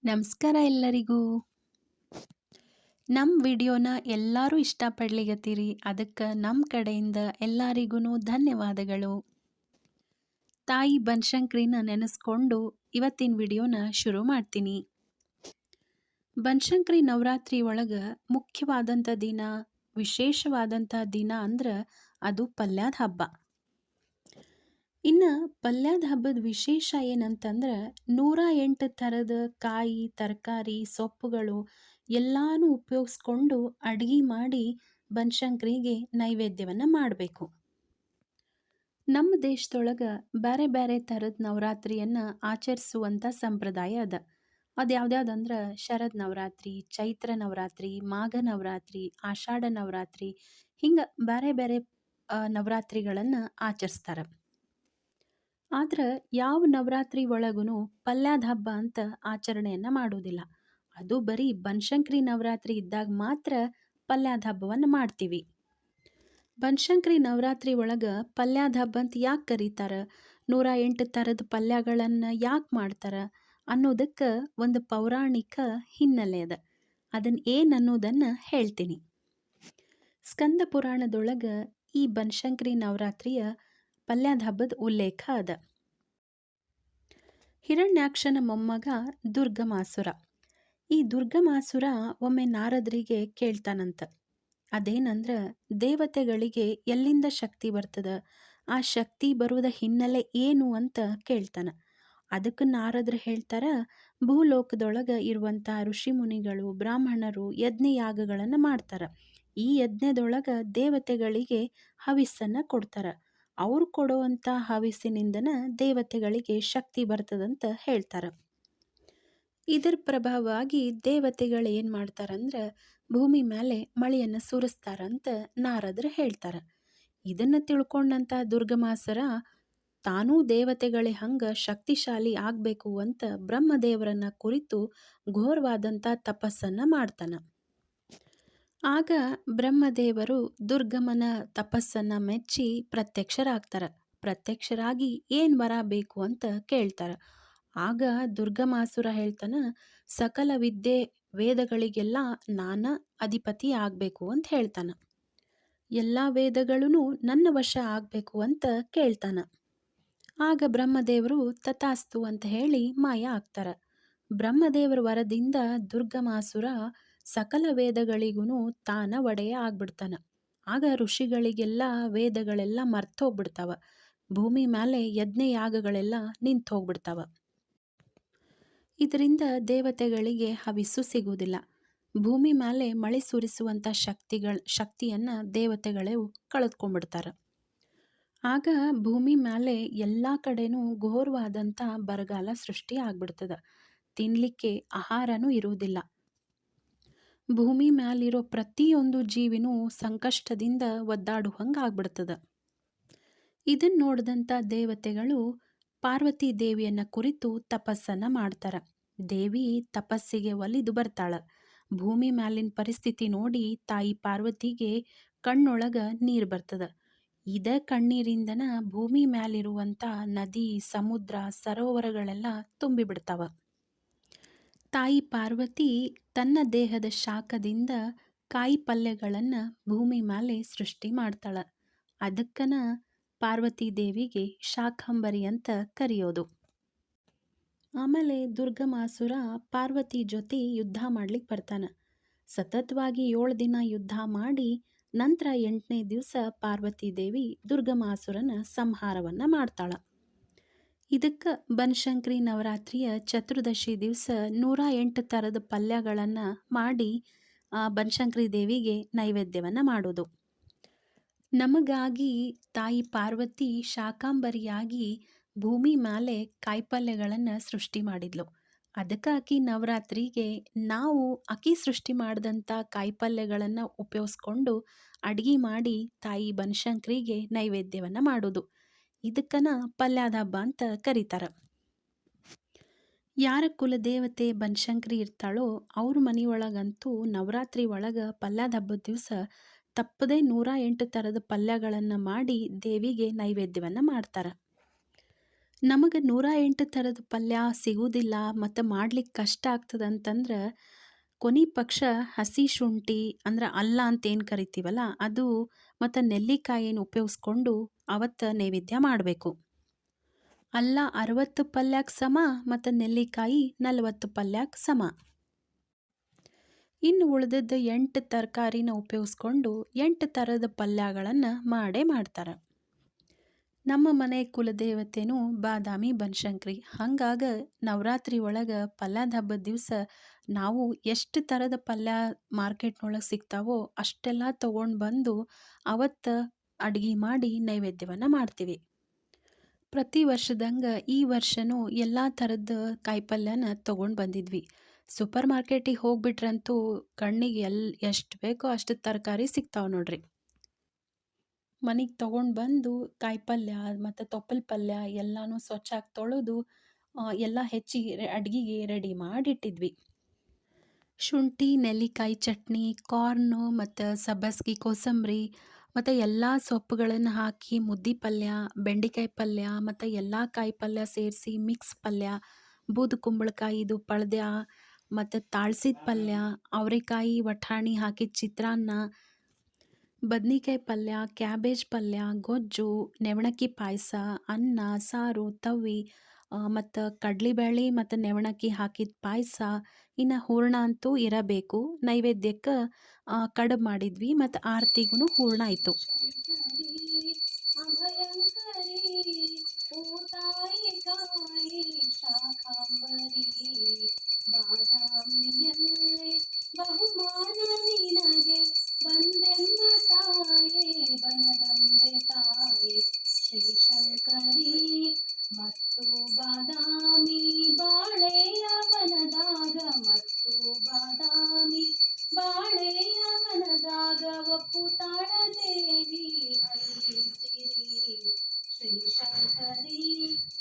ನಮಸ್ಕಾರ ಎಲ್ಲರಿಗೂ. ನಮ್ಮ ವಿಡಿಯೋನ ಎಲ್ಲರೂ ಇಷ್ಟಪಡ್ಲಿಗತ್ತೀರಿ. ಅದಕ್ಕೆ ನಮ್ಮ ಕಡೆಯಿಂದ ಎಲ್ಲರಿಗೂ ಧನ್ಯವಾದಗಳು. ತಾಯಿ ಬನಶಂಕರಿನ ನೆನೆಸ್ಕೊಂಡು ಇವತ್ತಿನ ವಿಡಿಯೋನ ಶುರು ಮಾಡ್ತೀನಿ. ಬನಶಂಕರಿ ನವರಾತ್ರಿ ಒಳಗೆ ಮುಖ್ಯವಾದಂಥ ದಿನ, ವಿಶೇಷವಾದಂಥ ದಿನ ಅಂದ್ರೆ ಅದು ಪಲ್ಯದ ಹಬ್ಬ. ಇನ್ನು ಪಲ್ಯದ ಹಬ್ಬದ ವಿಶೇಷ ಏನಂತಂದ್ರೆ 108 ಥರದ ಕಾಯಿ, ತರಕಾರಿ, ಸೊಪ್ಪುಗಳು ಎಲ್ಲಾನು ಉಪಯೋಗಿಸ್ಕೊಂಡು ಅಡುಗೆ ಮಾಡಿ ಬನಶಂಕರಿಗೆ ನೈವೇದ್ಯವನ್ನು ಮಾಡಬೇಕು. ನಮ್ಮ ದೇಶದೊಳಗೆ ಬೇರೆ ಬೇರೆ ಥರದ ನವರಾತ್ರಿಯನ್ನು ಆಚರಿಸುವಂಥ ಸಂಪ್ರದಾಯ ಅದ. ಅದು ಯಾವ್ದ್ಯಾವ್ದಂದ್ರೆ ಶರದ್ ನವರಾತ್ರಿ, ಚೈತ್ರ ನವರಾತ್ರಿ, ಮಾಘ ನವರಾತ್ರಿ, ಆಷಾಢ ನವರಾತ್ರಿ, ಹಿಂಗೆ ಬೇರೆ ಬೇರೆ ನವರಾತ್ರಿಗಳನ್ನು ಆಚರಿಸ್ತಾರೆ. ಆದ್ರೆ ಯಾವ ನವರಾತ್ರಿ ಒಳಗೂ ಪಲ್ಯದ ಹಬ್ಬ ಅಂತ ಆಚರಣೆಯನ್ನು ಮಾಡೋದಿಲ್ಲ. ಅದು ಬರೀ ಬನಶಂಕರಿ ನವರಾತ್ರಿ ಇದ್ದಾಗ ಮಾತ್ರ ಪಲ್ಯದ ಹಬ್ಬವನ್ನು ಮಾಡ್ತೀವಿ. ಬನಶಂಕರಿ ನವರಾತ್ರಿ ಒಳಗೆ ಪಲ್ಯದ ಹಬ್ಬ ಅಂತ ಯಾಕೆ ಕರೀತಾರೆ, 108 ಥರದ ಪಲ್ಯಗಳನ್ನು ಯಾಕೆ ಮಾಡ್ತಾರೆ ಅನ್ನೋದಕ್ಕೆ ಒಂದು ಪೌರಾಣಿಕ ಹಿನ್ನೆಲೆ ಅದ. ಅದನ್ನು ಏನು ಅನ್ನೋದನ್ನು ಹೇಳ್ತೀನಿ. ಸ್ಕಂದ ಪುರಾಣದೊಳಗೆ ಈ ಬನಶಂಕರಿ ನವರಾತ್ರಿಯ ಪಲ್ಯದ ಹಬ್ಬದ ಉಲ್ಲೇಖ ಅದ. ಹಿರಣ್ಯಾಕ್ಷನ ಮೊಮ್ಮಗ ದುರ್ಗಮಾಸುರ. ಈ ದುರ್ಗಮಾಸುರ ಒಮ್ಮೆ ನಾರದರಿಗೆ ಕೇಳ್ತಾನಂತ, ಅದೇನಂದ್ರೆ ದೇವತೆಗಳಿಗೆ ಎಲ್ಲಿಂದ ಶಕ್ತಿ ಬರ್ತದ, ಆ ಶಕ್ತಿ ಬರುವುದ ಹಿನ್ನೆಲೆ ಏನು ಅಂತ ಕೇಳ್ತಾನ. ಅದಕ್ಕೆ ನಾರದ್ರು ಹೇಳ್ತಾರ, ಭೂಲೋಕದೊಳಗೆ ಇರುವಂಥ ಋಷಿ ಮುನಿಗಳು, ಬ್ರಾಹ್ಮಣರು ಯಜ್ಞಯಾಗಗಳನ್ನು ಮಾಡ್ತಾರ. ಈ ಯಜ್ಞದೊಳಗೆ ದೇವತೆಗಳಿಗೆ ಹವಿಸ್ಸನ್ನು ಕೊಡ್ತಾರ. ಅವ್ರು ಕೊಡುವಂಥ ಹವಿಸ್ಸಿನಿಂದನ ದೇವತೆಗಳಿಗೆ ಶಕ್ತಿ ಬರ್ತದಂತ ಹೇಳ್ತಾರೆ. ಇದರ ಪ್ರಭಾವವಾಗಿ ದೇವತೆಗಳು ಏನು ಮಾಡ್ತಾರಂದ್ರೆ ಭೂಮಿ ಮೇಲೆ ಮಳೆಯನ್ನು ಸುರಿಸ್ತಾರಂತ ನಾರದ್ರು ಹೇಳ್ತಾರೆ. ಇದನ್ನು ತಿಳ್ಕೊಂಡಂಥ ದುರ್ಗಮಾಸುರ ತಾನೂ ದೇವತೆಗಳೇ ಹಂಗೆ ಶಕ್ತಿಶಾಲಿ ಆಗಬೇಕು ಅಂತ ಬ್ರಹ್ಮದೇವರನ್ನ ಕುರಿತು ಘೋರವಾದಂಥ ತಪಸ್ಸನ್ನು ಮಾಡ್ತಾನೆ. ಆಗ ಬ್ರಹ್ಮದೇವರು ದುರ್ಗಮನ ತಪಸ್ಸನ್ನು ಮೆಚ್ಚಿ ಪ್ರತ್ಯಕ್ಷರಾಗ್ತಾರೆ. ಪ್ರತ್ಯಕ್ಷರಾಗಿ ಏನು ವರ ಬೇಕು ಅಂತ ಕೇಳ್ತಾರೆ. ಆಗ ದುರ್ಗಮಾಸುರ ಹೇಳ್ತಾನೆ, ಸಕಲ ವಿದ್ಯೆ ವೇದಗಳಿಗೆಲ್ಲ ನಾನ ಅಧಿಪತಿ ಆಗಬೇಕು ಅಂತ ಹೇಳ್ತಾನೆ. ಎಲ್ಲ ವೇದಗಳೂ ನನ್ನ ವಶ ಆಗಬೇಕು ಅಂತ ಕೇಳ್ತಾನೆ. ಆಗ ಬ್ರಹ್ಮದೇವರು ತಥಾಸ್ತು ಅಂತ ಹೇಳಿ ಮಾಯ ಆಗ್ತಾರೆ. ಬ್ರಹ್ಮದೇವರ ವರದಿಂದ ದುರ್ಗಮಾಸುರ ಸಕಲ ವೇದಗಳಿಗೂ ತಾನ ಒಡೆಯ ಆಗ್ಬಿಡ್ತಾನೆ. ಆಗ ಋಷಿಗಳಿಗೆಲ್ಲ ವೇದಗಳೆಲ್ಲ ಮರ್ತೋಗ್ಬಿಡ್ತಾವ. ಭೂಮಿ ಮೇಲೆ ಯಜ್ಞಯಾಗಗಳೆಲ್ಲ ನಿಂತು ಹೋಗ್ಬಿಡ್ತಾವ. ಇದರಿಂದ ದೇವತೆಗಳಿಗೆ ಹವಿಸ್ಸು ಸಿಗುವುದಿಲ್ಲ. ಭೂಮಿ ಮೇಲೆ ಮಳೆ ಸುರಿಸುವಂಥ ಶಕ್ತಿಯನ್ನು ದೇವತೆಗಳೇ ಕಳೆದುಕೊಂಡ್ಬಿಡ್ತಾರೆ. ಆಗ ಭೂಮಿ ಮೇಲೆ ಎಲ್ಲ ಕಡೆನೂ ಘೋರವಾದಂಥ ಬರಗಾಲ ಸೃಷ್ಟಿ ಆಗ್ಬಿಡ್ತದೆ. ತಿನ್ನಲಿಕ್ಕೆ ಆಹಾರನೂ ಇರುವುದಿಲ್ಲ. ಭೂಮಿ ಮೇಲಿರೋ ಪ್ರತಿಯೊಂದು ಜೀವಿನೂ ಸಂಕಷ್ಟದಿಂದ ಒದ್ದಾಡುವಂಗೆ ಆಗ್ಬಿಡ್ತದೆ. ಇದನ್ನು ನೋಡಿದಂಥ ದೇವತೆಗಳು ಪಾರ್ವತಿ ದೇವಿಯನ್ನು ಕುರಿತು ತಪಸ್ಸನ್ನು ಮಾಡ್ತಾರೆ. ದೇವಿ ತಪಸ್ಸಿಗೆ ಒಲಿದು ಬರ್ತಾಳೆ. ಭೂಮಿ ಮೇಲಿನ ಪರಿಸ್ಥಿತಿ ನೋಡಿ ತಾಯಿ ಪಾರ್ವತಿಗೆ ಕಣ್ಣೊಳಗೆ ನೀರು ಬರ್ತದೆ. ಇದೇ ಕಣ್ಣೀರಿಂದನ ಭೂಮಿ ಮೇಲಿರುವಂಥ ನದಿ, ಸಮುದ್ರ, ಸರೋವರಗಳೆಲ್ಲ ತುಂಬಿಬಿಡ್ತಾವ. ತಾಯಿ ಪಾರ್ವತಿ ತನ್ನ ದೇಹದ ಶಾಖದಿಂದ ಕಾಯಿ ಪಲ್ಯಗಳನ್ನು ಭೂಮಿ ಮೇಲೆ ಸೃಷ್ಟಿ ಮಾಡ್ತಾಳೆ. ಅದಕ್ಕನ ಪಾರ್ವತಿ ದೇವಿಗೆ ಶಾಖಂಬರಿ ಅಂತ ಕರೆಯೋದು. ಆಮೇಲೆ ದುರ್ಗಮಾಸುರ ಪಾರ್ವತಿ ಜೊತೆ ಯುದ್ಧ ಮಾಡ್ಲಿಕ್ಕೆ ಬರ್ತಾನೆ. ಸತತವಾಗಿ 7 ದಿನ ಯುದ್ಧ ಮಾಡಿ ನಂತರ 8ನೇ ದಿವಸ ಪಾರ್ವತಿ ದೇವಿ ದುರ್ಗಮಾಸುರನ ಸಂಹಾರವನ್ನು ಮಾಡ್ತಾಳೆ. ಇದಕ್ಕೆ ಬನಶಂಕರಿ ನವರಾತ್ರಿಯ ಚತುರ್ದಶಿ ದಿವಸ 108 ಥರದ ಪಲ್ಯಗಳನ್ನು ಮಾಡಿ ಬನಶಂಕರಿ ದೇವಿಗೆ ನೈವೇದ್ಯವನ್ನು ಮಾಡೋದು. ನಮಗಾಗಿ ತಾಯಿ ಪಾರ್ವತಿ ಶಾಕಾಂಬರಿಯಾಗಿ ಭೂಮಿ ಮೇಲೆ ಕಾಯಿಪಲ್ಯಗಳನ್ನು ಸೃಷ್ಟಿ ಮಾಡಿದ್ಲು. ಅದಕ್ಕೆ ಆಕಿ ನವರಾತ್ರಿಗೆ ನಾವು ಆಕಿ ಸೃಷ್ಟಿ ಮಾಡಿದಂಥ ಕಾಯಿಪಲ್ಯಗಳನ್ನು ಉಪಯೋಗಿಸ್ಕೊಂಡು ಅಡುಗೆ ಮಾಡಿ ತಾಯಿ ಬನಶಂಕರಿಗೆ ನೈವೇದ್ಯವನ್ನು ಮಾಡೋದು. ಇದಕ್ಕನ ಪಲ್ಯದ ಹಬ್ಬ ಅಂತ ಕರೀತಾರೆ. ಯಾರ ಕುಲದೇವತೆ ಬನಶಂಕರಿ ಇರ್ತಾಳೋ ಅವ್ರ ಮನೆಯೊಳಗಂತೂ ನವರಾತ್ರಿ ಒಳಗೆ ಪಲ್ಯದ ಹಬ್ಬದ ದಿವಸ ತಪ್ಪದೇ 108 ಥರದ ಪಲ್ಯಗಳನ್ನು ಮಾಡಿ ದೇವಿಗೆ ನೈವೇದ್ಯವನ್ನು ಮಾಡ್ತಾರೆ. ನಮಗೆ 108 ಥರದ ಪಲ್ಯ ಸಿಗುವುದಿಲ್ಲ ಮತ್ತು ಮಾಡ್ಲಿಕ್ಕೆ ಕಷ್ಟ ಆಗ್ತದಂತಂದ್ರೆ ಕೊನೆ ಪಕ್ಷ ಹಸಿ ಶುಂಠಿ ಅಂದ್ರೆ ಅಲ್ಲ ಅಂತ ಏನು ಕರಿತೀವಲ್ಲ ಅದು ಮತ್ತು ನೆಲ್ಲಿಕಾಯಿನ ಉಪಯೋಗಿಸ್ಕೊಂಡು ಅವತ್ತು ನೈವೇದ್ಯ ಮಾಡಬೇಕು. ಅಲ್ಲ 60 ಪಲ್ಯಕ್ಕೆ ಸಮ ಮತ್ತು ನೆಲ್ಲಿಕಾಯಿ 40 ಪಲ್ಯಕ್ಕೆ ಸಮ. ಇನ್ನು ಉಳಿದದ್ದು 8 ತರಕಾರಿನ ಉಪಯೋಗಿಸ್ಕೊಂಡು 8 ಥರದ ಪಲ್ಯಗಳನ್ನು ಮಾಡೇ ಮಾಡ್ತಾರೆ. ನಮ್ಮ ಮನೆ ಕುಲದೇವತೆನೂ ಬಾದಾಮಿ ಬನಶಂಕರಿ. ಹಂಗಾಗ ನವರಾತ್ರಿ ಒಳಗೆ ಪಲ್ಯದ ಹಬ್ಬದ ದಿವಸ ನಾವು ಎಷ್ಟು ಥರದ ಪಲ್ಯ ಮಾರ್ಕೆಟ್ನೊಳಗೆ ಸಿಗ್ತಾವೋ ಅಷ್ಟೆಲ್ಲ ತೊಗೊಂಡು ಬಂದು ಅವತ್ತು ಅಡುಗೆ ಮಾಡಿ ನೈವೇದ್ಯವನ್ನು ಮಾಡ್ತೀವಿ. ಪ್ರತಿ ವರ್ಷದಂಗೆ ಈ ವರ್ಷನೂ ಎಲ್ಲ ಥರದ ಕಾಯಿಪಲ್ಯನ ತೊಗೊಂಡು ಬಂದಿದ್ವಿ. ಸೂಪರ್ ಮಾರ್ಕೆಟಿಗೆ ಹೋಗ್ಬಿಟ್ರಂತೂ ಕಣ್ಣಿಗೆ ಎಷ್ಟು ಬೇಕೋ ಅಷ್ಟು ತರಕಾರಿ ಸಿಗ್ತಾವೆ ನೋಡ್ರಿ. ಮನೆಗೆ ತೊಗೊಂಡು ಬಂದು ಕಾಯಿಪಲ್ಯ ಮತ್ತು ತೊಪ್ಪಲ ಪಲ್ಯ ಎಲ್ಲನೂ ಸ್ವಚ್ಛಾಗಿ ತೊಳೆದು ಎಲ್ಲ ಹೆಚ್ಚಿ ಅಡುಗೆಗೆ ರೆಡಿ ಮಾಡಿಟ್ಟಿದ್ವಿ. ಶುಂಠಿ ನೆಲ್ಲಿಕಾಯಿ ಚಟ್ನಿ, ಕಾರ್ನು ಮತ್ತು ಸಬ್ಬಸ್ಗೆ ಕೋಸಂಬರಿ ಮತ್ತು ಎಲ್ಲ ಸೊಪ್ಪುಗಳನ್ನು ಹಾಕಿ ಮುದ್ದೆ ಪಲ್ಯ, ಬೆಂಡೆಕಾಯಿ ಪಲ್ಯ ಮತ್ತು ಎಲ್ಲ ಕಾಯಿ ಪಲ್ಯ ಸೇರಿಸಿ ಮಿಕ್ಸ್ ಪಲ್ಯ, ಬೂದು ಕುಂಬಳಕಾಯಿದು ಪಳ್ದ್ಯ ಮತ್ತು ತಾಳ್ಸಿದ ಪಲ್ಯ, ಅವರೆಕಾಯಿ ವಟಾಣಿ ಹಾಕಿದ ಚಿತ್ರಾನ್ನ, ಬದ್ನಿಕಾಯಿ ಪಲ್ಯ, ಕ್ಯಾಬೇಜ್ ಪಲ್ಯ, ಗೊಜ್ಜು, ನೆವಣಕ್ಕಿ ಪಾಯಸ, ಅನ್ನ, ಸಾರು, ತವ್ವಿ ಮತ್ತು ಕಡ್ಲಿಬೇಳೆ ಮತ್ತು ನೆವಣಕ್ಕಿ ಹಾಕಿದ ಪಾಯಸ. ಇನ್ನು ಹೂರಣ ಅಂತೂ ಇರಬೇಕು. ನೈವೇದ್ಯಕ್ಕೆ ಕಡುಬು ಮಾಡಿದ್ವಿ ಮತ್ತು ಆರತಿಗೂ ಹೂರಣ ಇತ್ತು. ಬಹುಮಾನ ನಿನಗೆ ಬಂದೆಮ್ಮ ತಾಯೇ ಬನದಂಬೆ ತಾಯೇ ಶ್ರೀಶಂಕರಿ ಮತ್ತು ಬಾದಾಮಿ ಬಾಳೆಯ ವನದಾಗ ಮತ್ತು ಬಾದಾಮಿ ಬಾಳೆಯ ವನದಾಗ ಒಪ್ಪುತ್ತಾಳ ದೇವಿ ಐಸಿರಿ ಶ್ರೀಶಂಕರಿ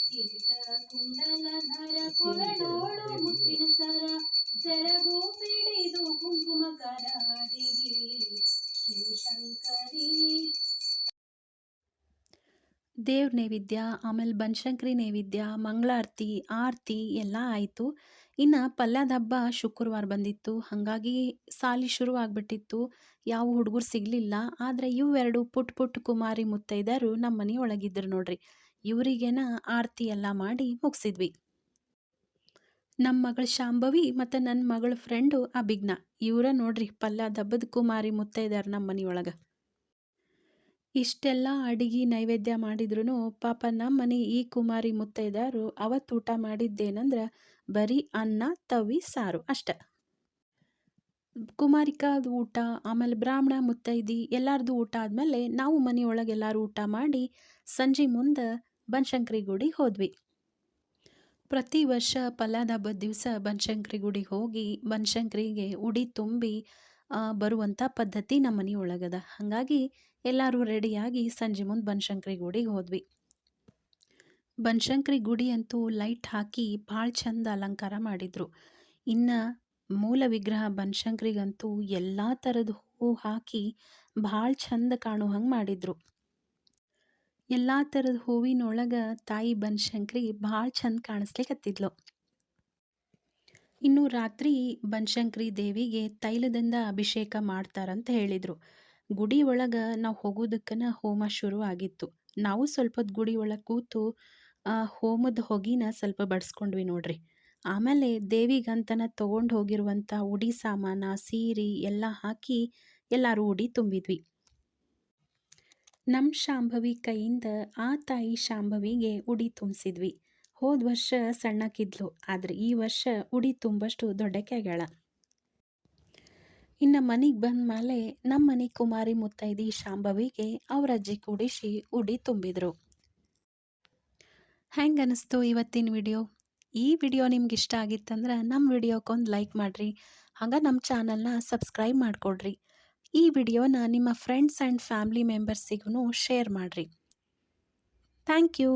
ಕಿರೀಟ ಕುಂಡಲಧರ ಕೊರಳೋಳು ಮುತ್ತಿನ ಸರ ಸೆರಗು ಪಿಡಿದು ಕುಂಕುಮ ಕರಾಡಿಗಿ ಶ್ರೀಶಂಕರಿ. ದೇವ್ರ ನೈವೇದ್ಯ, ಆಮೇಲೆ ಬನಶಂಕರಿ ನೈವೇದ್ಯ, ಮಂಗಳಾರತಿ, ಆರತಿ ಎಲ್ಲ ಆಯಿತು. ಇನ್ನು ಪಲ್ಯದ ಹಬ್ಬ ಶುಕ್ರವಾರ ಬಂದಿತ್ತು. ಹಾಗಾಗಿ ಸಾಲಿ ಶುರು ಆಗ್ಬಿಟ್ಟಿತ್ತು. ಯಾವ ಹುಡುಗರು ಸಿಗಲಿಲ್ಲ. ಆದರೆ ಇವೆರಡು ಪುಟ್ಟ ಪುಟ್ಟ ಕುಮಾರಿ ಮುತ್ತೈದೆಯರು ನಮ್ಮ ಮನೆಯೊಳಗಿದ್ರು ನೋಡ್ರಿ. ಇವರಿಗೇನ ಆರತಿ ಎಲ್ಲ ಮಾಡಿ ಮುಗಿಸಿದ್ವಿ. ನಮ್ಮ ಮಗಳು ಶಾಂಭವಿ ಮತ್ತು ನನ್ನ ಮಗಳ ಫ್ರೆಂಡು ಅಭಿಜ್ಞಾ ಇವರ ನೋಡ್ರಿ ಪಲ್ಯದ ಹಬ್ಬದ ಕುಮಾರಿ ಮುತ್ತೈದೆಯರು ನಮ್ಮ ಮನೆಯೊಳಗೆ. ಇಷ್ಟೆಲ್ಲ ಅಡಿಗೆ ನೈವೇದ್ಯ ಮಾಡಿದ್ರು ಪಾಪ ನಮ್ಮ ಮನೆ ಈ ಕುಮಾರಿ ಮುತ್ತೈದೆಯರು ಅವತ್ತು ಊಟ ಮಾಡಿದ್ದೇನೆಂದ್ರೆ ಬರೀ ಅನ್ನ, ತವ್ವಿ, ಸಾರು ಅಷ್ಟೆ. ಕುಮಾರಿಕಾದ ಊಟ, ಆಮೇಲೆ ಬ್ರಾಹ್ಮಣ ಮುತ್ತೈದಿ ಎಲ್ಲರದು ಊಟ ಆದಮೇಲೆ ನಾವು ಮನೆಯೊಳಗೆ ಎಲ್ಲರೂ ಊಟ ಮಾಡಿ ಸಂಜೆ ಮುಂದೆ ಬನಶಂಕರಿ ಗುಡಿಗೆ ಹೋದ್ವಿ. ಪ್ರತಿ ವರ್ಷ ಪಲ್ಯದ ಹಬ್ಬದ ದಿವಸ ಬನಶಂಕರಿ ಗುಡಿಗೆ ಹೋಗಿ ಬನಶಂಕರಿಗೆ ಉಡಿ ತುಂಬಿ ಬರುವಂಥ ಪದ್ಧತಿ ನಮ್ಮ ಮನೆಯೊಳಗದ. ಹಾಗಾಗಿ ಎಲ್ಲರೂ ರೆಡಿಯಾಗಿ ಸಂಜೆ ಮುಂದೆ ಬನಶಂಕರಿ ಗುಡಿಗೆ ಹೋದ್ವಿ. ಬನಶಂಕರಿ ಗುಡಿ ಅಂತೂ ಲೈಟ್ ಹಾಕಿ ಭಾಳ ಚಂದ ಅಲಂಕಾರ ಮಾಡಿದರು. ಇನ್ನು ಮೂಲ ವಿಗ್ರಹ ಬನಶಂಕರಿಗಂತೂ ಎಲ್ಲ ಥರದ ಹೂವು ಹಾಕಿ ಭಾಳ ಚಂದ ಕಾಣೋ ಹಂಗೆ ಮಾಡಿದರು. ಎಲ್ಲ ಥರದ ಹೂವಿನೊಳಗೆ ತಾಯಿ ಬನಶಂಕರಿ ಭಾಳ ಚಂದ ಕಾಣಿಸ್ಲಿಕತ್ತಿದ್ಲು. ಇನ್ನು ರಾತ್ರಿ ಬನಶಂಕರಿ ದೇವಿಗೆ ತೈಲದಿಂದ ಅಭಿಷೇಕ ಮಾಡ್ತಾರಂತ ಹೇಳಿದರು. ಗುಡಿ ಒಳಗೆ ನಾವು ಹೋಗೋದಕ್ಕನ ಹೋಮ ಶುರು ಆಗಿತ್ತು. ನಾವು ಸ್ವಲ್ಪ ಹೊತ್ತು ಗುಡಿ ಒಳಗೆ ಕೂತು ಹೋಮದ ಹೊಗೆನ ಸ್ವಲ್ಪ ಬಡಿಸ್ಕೊಂಡ್ವಿ ನೋಡ್ರಿ. ಆಮೇಲೆ ದೇವಿಗಂತನ ತೊಗೊಂಡು ಹೋಗಿರುವಂಥ ಉಡಿ ಸಾಮಾನ, ಸೀರೆ ಎಲ್ಲ ಹಾಕಿ ಎಲ್ಲರೂ ಉಡಿ ತುಂಬಿದ್ವಿ. ನಮ್ಮ ಶಾಂಭವಿ ಕೈಯಿಂದ ಆ ತಾಯಿ ಶಾಂಭವಿಗೆ ಉಡಿ ತುಂಬಿಸಿದ್ವಿ. ಹೋದ ವರ್ಷ ಸಣ್ಣಕ್ಕಿದ್ಲು, ಆದರೆ ಈ ವರ್ಷ ಉಡಿ ತುಂಬಷ್ಟು ದೊಡ್ಡಕ್ಕಾಗ್ಯಾಳ. ಇನ್ನು ಮನೆಗೆ ಬಂದ ಮೇಲೆ ನಮ್ಮ ಮನೆ ಕುಮಾರಿ ಮುತ್ತೈದಿ ಶಾಂಭವಿಗೆ ಅವ್ರ ಅಜ್ಜಿ ಕೂಡಿಸಿ ಉಡಿ ತುಂಬಿದ್ರು. ಹೆಂಗೆ ಅನಿಸ್ತು ಇವತ್ತಿನ ವಿಡಿಯೋ? ಈ ವಿಡಿಯೋ ನಿಮ್ಗೆ ಇಷ್ಟ ಆಗಿತ್ತಂದ್ರೆ ನಮ್ಮ ವಿಡಿಯೋಕ್ಕೊಂದು ಲೈಕ್ ಮಾಡಿರಿ. ಹಂಗೆ ನಮ್ಮ ಚಾನಲ್ನ ಸಬ್ಸ್ಕ್ರೈಬ್ ಮಾಡಿಕೊಡ್ರಿ. ಈ ವಿಡಿಯೋನ ನಿಮ್ಮ ಫ್ರೆಂಡ್ಸ್ ಆ್ಯಂಡ್ ಫ್ಯಾಮಿಲಿ ಮೆಂಬರ್ಸಿಗೂ ಶೇರ್ ಮಾಡಿರಿ. Thank you.